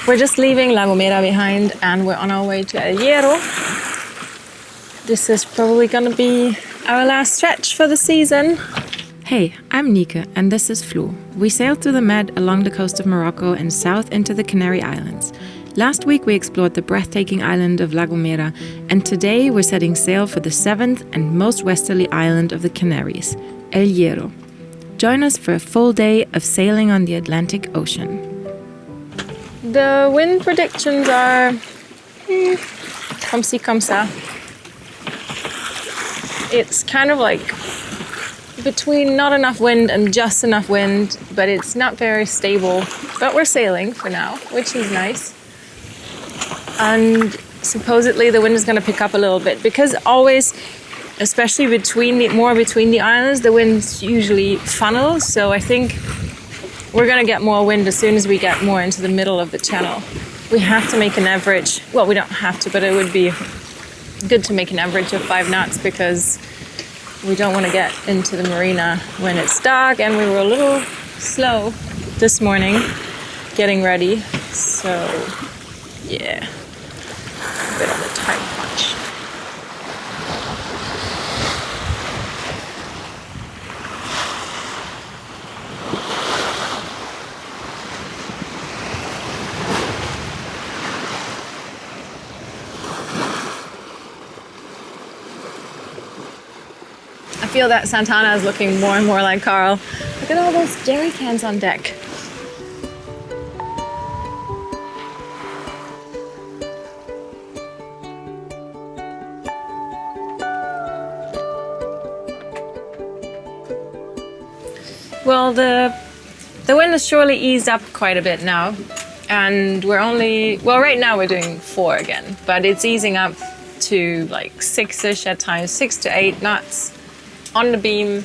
We're just leaving La Gomera behind and we're on our way to El Hierro. This is probably gonna be our last stretch for the season. Hey, I'm Nika and this is Flo. We sailed through the Med along the coast of Morocco and south into the Canary Islands. Last week we explored the breathtaking island of La Gomera, and today we're setting sail for the 7th and most westerly island of the Canaries, El Hierro. Join us for a full day of sailing on the Atlantic Ocean. The wind predictions are comme ci, comme ça. It's kind of like between not enough wind and just enough wind, but it's not very stable. But we're sailing for now, which is nice. And supposedly the wind is going to pick up a little bit because always, especially between the islands, the wind's usually funnels. So I think we're going to get more wind as soon as we get more into the middle of the channel. We have to make an average. Well, we don't have to, but it would be good to make an average of 5 knots because we don't want to get into the marina when it's dark, and we were a little slow this morning getting ready. So yeah, a bit on the tight punch. I feel that Santana is looking more and more like KARL. Look at all those jerry cans on deck. Well, the wind has surely eased up quite a bit now, and we're only, well, right now we're doing 4 again, but it's easing up to like 6-ish at times, 6 to 8 knots on the beam,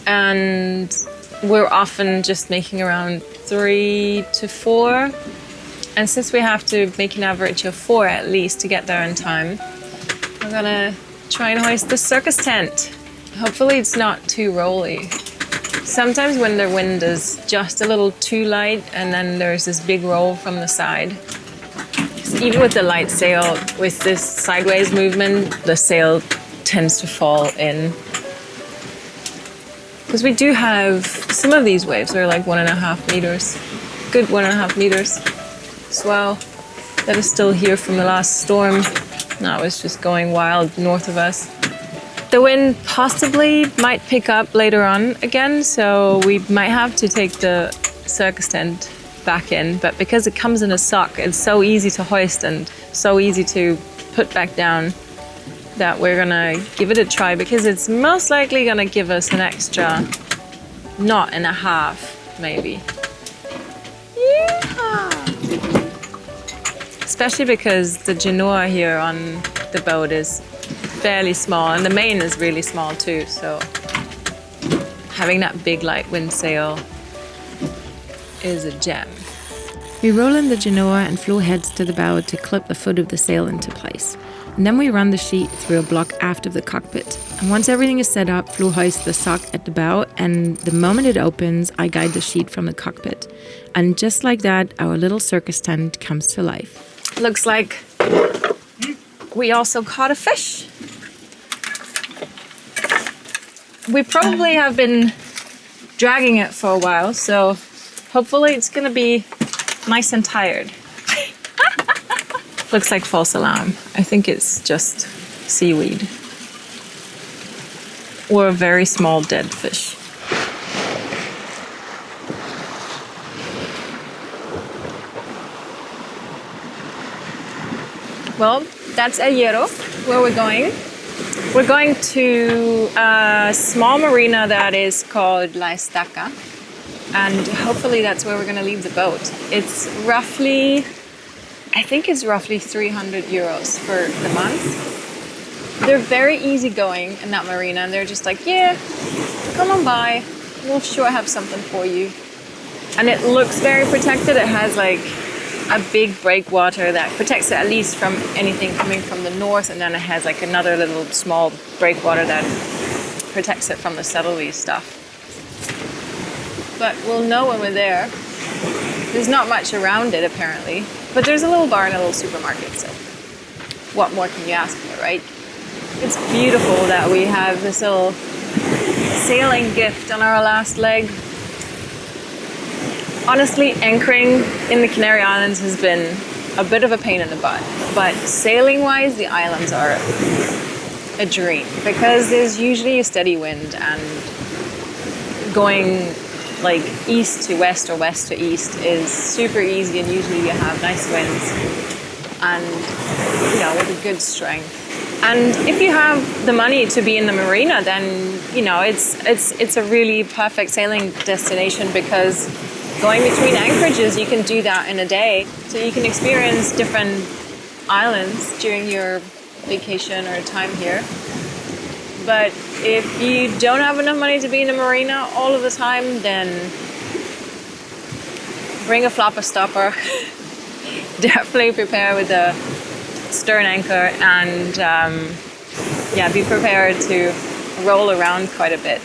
and we're often just making around 3 to 4. And since we have to make an average of 4 at least to get there in time, we're gonna try and hoist the circus tent. Hopefully it's not too rolly. Sometimes when the wind is just a little too light and then there's this big roll from the side. Even with the light sail, with this sideways movement, the sail tends to fall in. Because we do have, some of these waves are like 1.5 meters, good 1.5 meters swell that is still here from the last storm. Now it's just going wild north of us. The wind possibly might pick up later on again, so we might have to take the circus tent back in, but because it comes in a sock, it's so easy to hoist and so easy to put back down that we're gonna give it a try, because it's most likely gonna give us an extra knot and a half, maybe. Yeehaw! Especially because the genoa here on the boat is fairly small, and the main is really small too, so having that big light wind sail is a gem. We roll in the genoa and Flo heads to the bow to clip the foot of the sail into place. And then we run the sheet through a block aft of the cockpit. And once everything is set up, Flo hoists the sock at the bow, and the moment it opens, I guide the sheet from the cockpit. And just like that, our little circus tent comes to life. Looks like we also caught a fish. We probably have been dragging it for a while, so hopefully it's gonna be nice and tired. Looks like false alarm. I think it's just seaweed. Or a very small dead fish. Well, that's El Hierro, where we're going. We're going to a small marina that is called La Estaca, and hopefully that's where we're going to leave the boat. It's roughly, I think it's roughly 300 euros for the month. They're very easygoing in that marina, and they're just like, yeah, come on by, we'll sure have something for you. And it looks very protected. It has like a big breakwater that protects it at least from anything coming from the north, and then it has like another little small breakwater that protects it from the southerly stuff. But we'll know when we're there. There's not much around it apparently, but there's a little bar and a little supermarket, so what more can you ask for, right? It's beautiful that we have this little sailing gift on our last leg. Honestly, anchoring in the Canary Islands has been a bit of a pain in the butt, but sailing wise the islands are a dream because there's usually a steady wind, and going like east to west or west to east is super easy, and usually you have nice winds and with a good strength. And if you have the money to be in the marina, then it's a really perfect sailing destination, because going between anchorages you can do that in a day, so you can experience different islands during your vacation or time here. But if you don't have enough money to be in the marina all of the time, then bring a flopper stopper. Definitely prepare with a stern anchor, and be prepared to roll around quite a bit.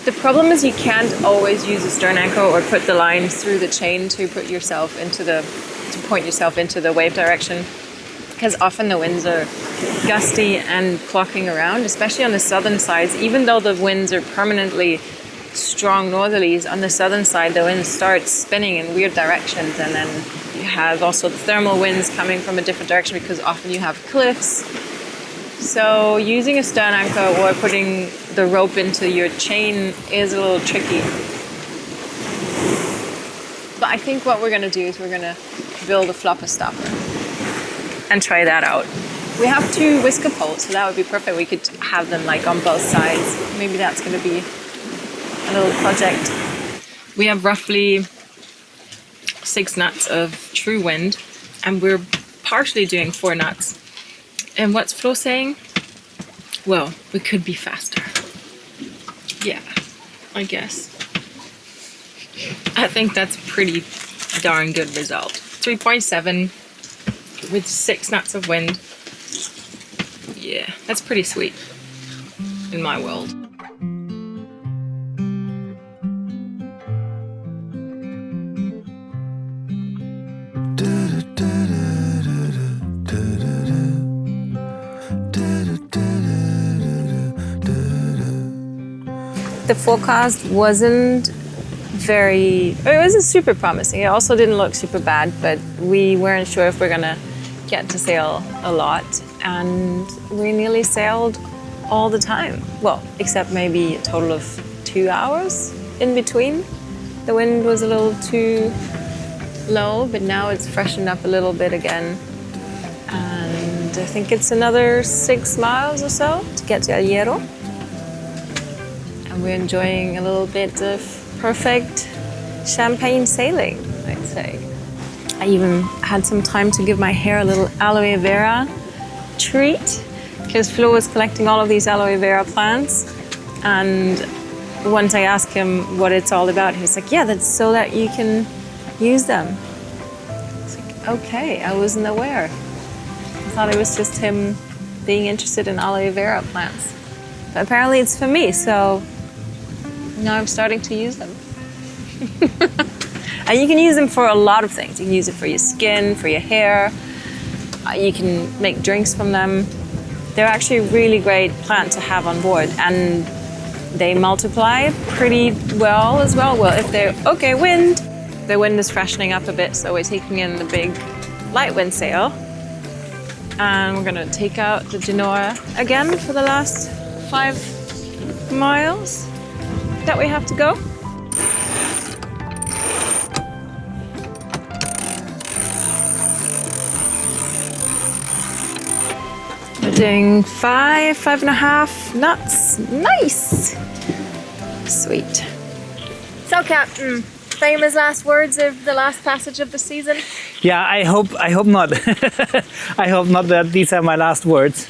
The problem is you can't always use a stern anchor or put the lines through the chain to point yourself into the wave direction, because often the winds are gusty and clocking around, especially on the southern sides. Even though the winds are permanently strong northerlies, on the southern side the wind starts spinning in weird directions, and then you have also the thermal winds coming from a different direction because often you have cliffs. So using a stern anchor or putting the rope into your chain is a little tricky. But I think what we're going to do is we're going to build a flopper stopper and try that out. We have 2 whisker poles, so that would be perfect. We could have them like on both sides. Maybe that's going to be a little project. We have roughly 6 knots of true wind, and we're partially doing 4 knots. And what's Flo saying? Well, we could be faster. Yeah, I guess. I think that's a pretty darn good result. 3.7 with 6 knots of wind. Yeah, that's pretty sweet in my world. The forecast wasn't it wasn't super promising. It also didn't look super bad, but we weren't sure if we're gonna get to sail a lot, and we nearly sailed all the time. Well, except maybe a total of 2 hours in between. The wind was a little too low, but now it's freshened up a little bit again. And I think it's another 6 miles or so to get to Hierro. And we're enjoying a little bit of perfect champagne sailing, I'd say. I even had some time to give my hair a little aloe vera treat, because Flo was collecting all of these aloe vera plants, and once I asked him what it's all about, he was like, yeah, that's so that you can use them. It's like, okay, I wasn't aware. I thought it was just him being interested in aloe vera plants. But apparently it's for me, so now I'm starting to use them. And you can use them for a lot of things. You can use it for your skin, for your hair. You can make drinks from them. They're actually a really great plant to have on board, and they multiply pretty well as well. Well, if they're okay, wind. The wind is freshening up a bit, so we're taking in the big light wind sail. And we're gonna take out the Genoa again for the last 5 miles that we have to go. We're doing 5.5 knots. Nice. Sweet. So, Captain, famous last words of the last passage of the season? Yeah, I hope not. I hope not that these are my last words.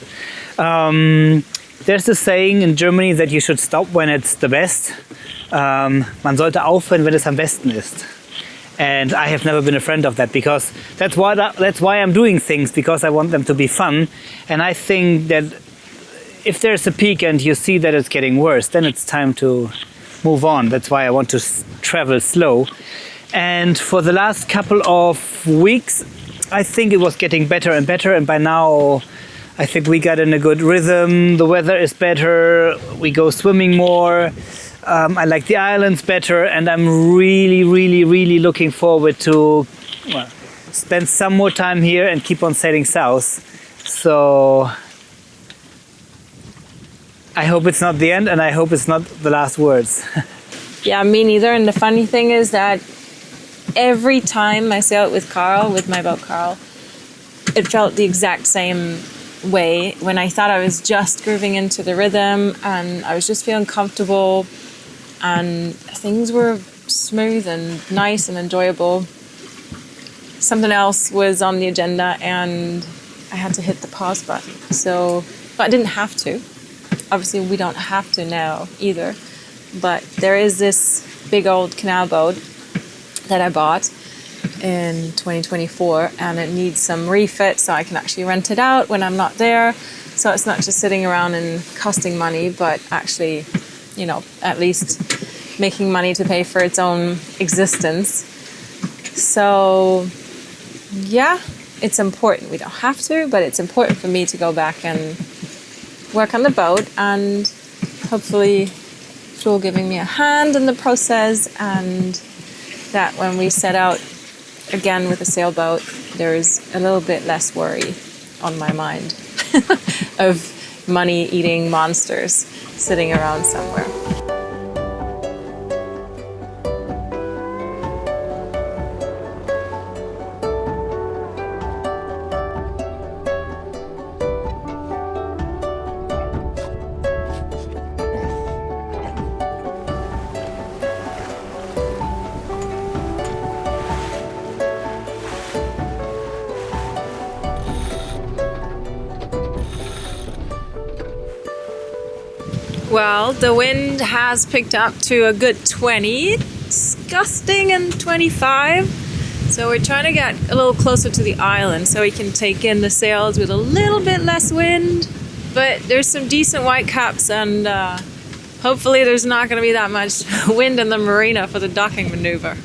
There's a saying in Germany that you should stop when it's the best. Man sollte aufhören, wenn es am besten ist. And I have never been a friend of that, because that's why I'm doing things, because I want them to be fun. And I think that if there's a peak and you see that it's getting worse, then it's time to move on. That's why I want to travel slow. And for the last couple of weeks, I think it was getting better and better. And by now, I think we got in a good rhythm. The weather is better. We go swimming more. I like the islands better. And I'm really, really, really looking forward to spend some more time here and keep on sailing south. So I hope it's not the end, and I hope it's not the last words. Yeah, me neither. And the funny thing is that every time I sailed with KARL, with my boat KARL, it felt the exact same way. When I thought I was just grooving into the rhythm and I was just feeling comfortable and things were smooth and nice and enjoyable, something else was on the agenda and I had to hit the pause button. But I didn't have to. Obviously, we don't have to now either. But there is this big old canal boat that I bought in 2024 and it needs some refit so I can actually rent it out when I'm not there. So it's not just sitting around and costing money, but actually, you know, at least making money to pay for its own existence. So yeah, it's important. We don't have to, but it's important for me to go back and work on the boat, and hopefully Flo giving me a hand in the process, and that when we set out again with a sailboat, there's a little bit less worry on my mind of money-eating monsters sitting around somewhere. Well, the wind has picked up to a good 20. It's gusting in 25. So we're trying to get a little closer to the island so we can take in the sails with a little bit less wind. But there's some decent white caps, and hopefully there's not going to be that much wind in the marina for the docking maneuver.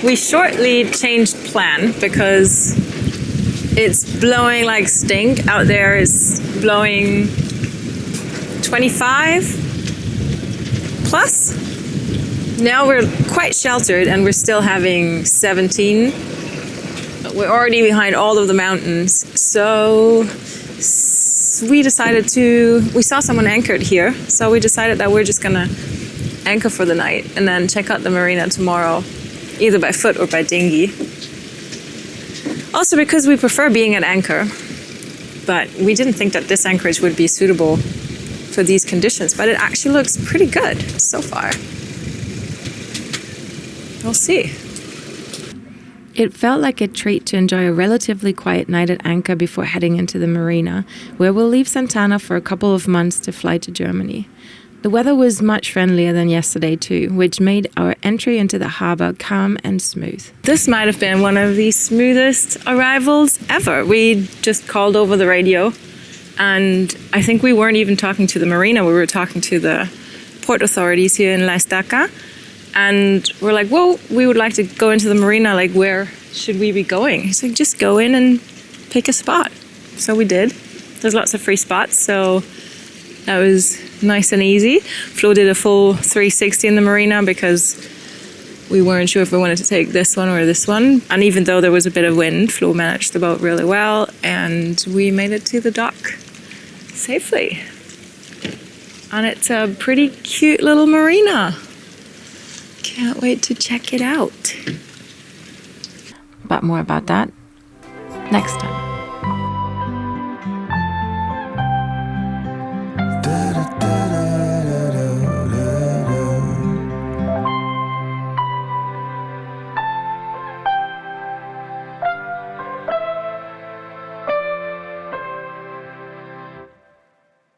We shortly changed plan because it's blowing like stink. Out there is blowing 25 plus. Now we're quite sheltered and we're still having 17. But we're already behind all of the mountains. So we saw someone anchored here. So we decided that we're just gonna anchor for the night and then check out the marina tomorrow, either by foot or by dinghy. Also because we prefer being at anchor, but we didn't think that this anchorage would be suitable for these conditions, but it actually looks pretty good so far. We'll see. It felt like a treat to enjoy a relatively quiet night at anchor before heading into the marina, where we'll leave Santana for a couple of months to fly to Germany. The weather was much friendlier than yesterday too, which made our entry into the harbour calm and smooth. This might have been one of the smoothest arrivals ever. We just called over the radio, and I think we weren't even talking to the marina, we were talking to the port authorities here in La Estaca, and we're like, well, we would like to go into the marina, like where should we be going? He's like, just go in and pick a spot. So we did. There's lots of free spots, so that was nice and easy. Flo did a full 360 in the marina because we weren't sure if we wanted to take this one or this one. And even though there was a bit of wind, Flo managed the boat really well and we made it to the dock safely. And it's a pretty cute little marina. Can't wait to check it out. But more about that next time.